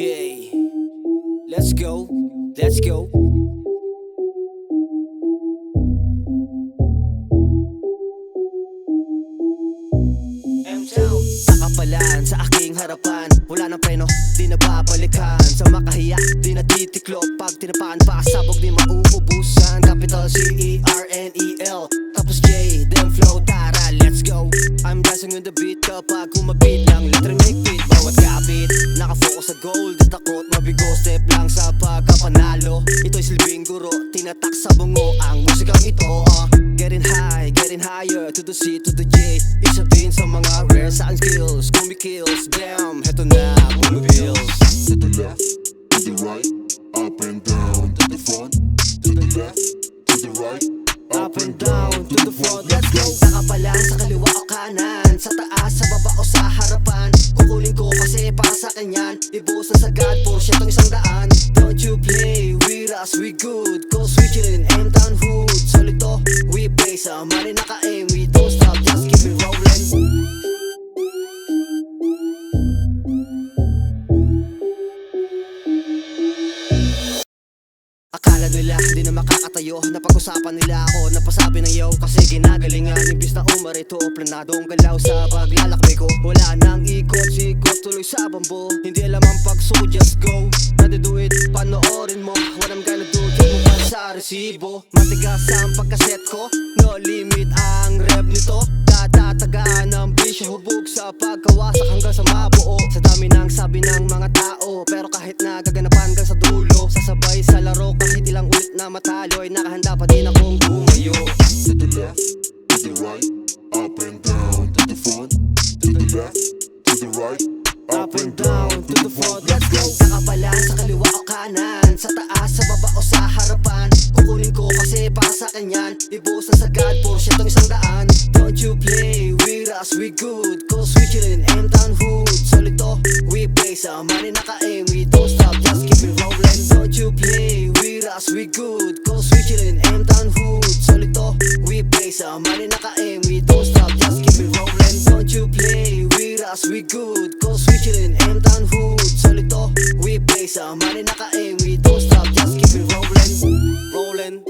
J. Let's go, let's go. Nakapalan sa aking harapan, wala nang preno, di na babalikan. Sa makahiya, di na titiklop. Pag tinapaan pa, sabog di mauubusan. Capital C-E-R-N-E-L, tapos J, then flow, tara, let's go. I'm dancing on the beat kapag kumapit lang. Literal make beat, bawat kapit nakafocus sa goal, di takot mabigo. Step lang sa pagkapanalo, ito'y silbing guro. Tinatak sa bungo ang musikang ito. Getting high, getting higher, to the C, to the J. Isa din sa mga rare sound skills, kumikills, damn, heto na, bumabills. To the left, to the right, up and down, to the front. To the left, to the right, Up and down, to the front, let's go. Nakapalan sa kaliwa o kanan, sa taas, sa baba o sa harapan. Kukunin ko kasi para sa kanyan. Ibuhos na sagad, porsyentong 100. Don't you play with us, we good, cause we chillin' in M-Town hood. Solito, we play sa money naka-aim. We don't stop, just keep it rolling. Akala nila di na makakatayo, napag-usapan nila ako, napasabi ng yo. Kasi ginagalingan, imbis na umarito, planadong galaw sa paglalakbay ko. Wala nang ikot-sikot, tuloy sa bambo. Hindi alam ang pagsuko, just go. Ready do it, panoorin mo. What I'm gonna do, take mo pa sa resibo. Matigas ang pagkaset ko, no limit ang rev nito. Tatatagaan ang bisyo, hubog sa pagkawasak hanggang sa mabuo. Sa dami ng sabi ng mga tao, pero kahit na gaganapan hanggang sa dulo. Sasabay sa laro kahit ilang ulit na matalo, ay nakahanda pa din akong bumayo. to the left, to the right, up and down, to the front. To the left, to the right, Up and down, to the front, let's go. Nakapalan sa kaliwa o kanan, sa taas, sa baba o sa harapan. Kukunin ko kasi para sa kanyan. Ibuhos na sagad, porsyentong 100. Don't you play with us, we good, cause we chillin' in M-Town hood. Solito, we play sa money naka-aim. We don't stop, just keep it rolling. Don't you play with us, we good, cause we chillin' in M-Town hood. Solito, we play sa money naka-aim. We don't stop, just keep it rolling. Don't you play with us, we good, cause we chillin' in M-Town hood. Solito, we play sa money naka-aim. We don't stop, just keep it rolling. Rolling.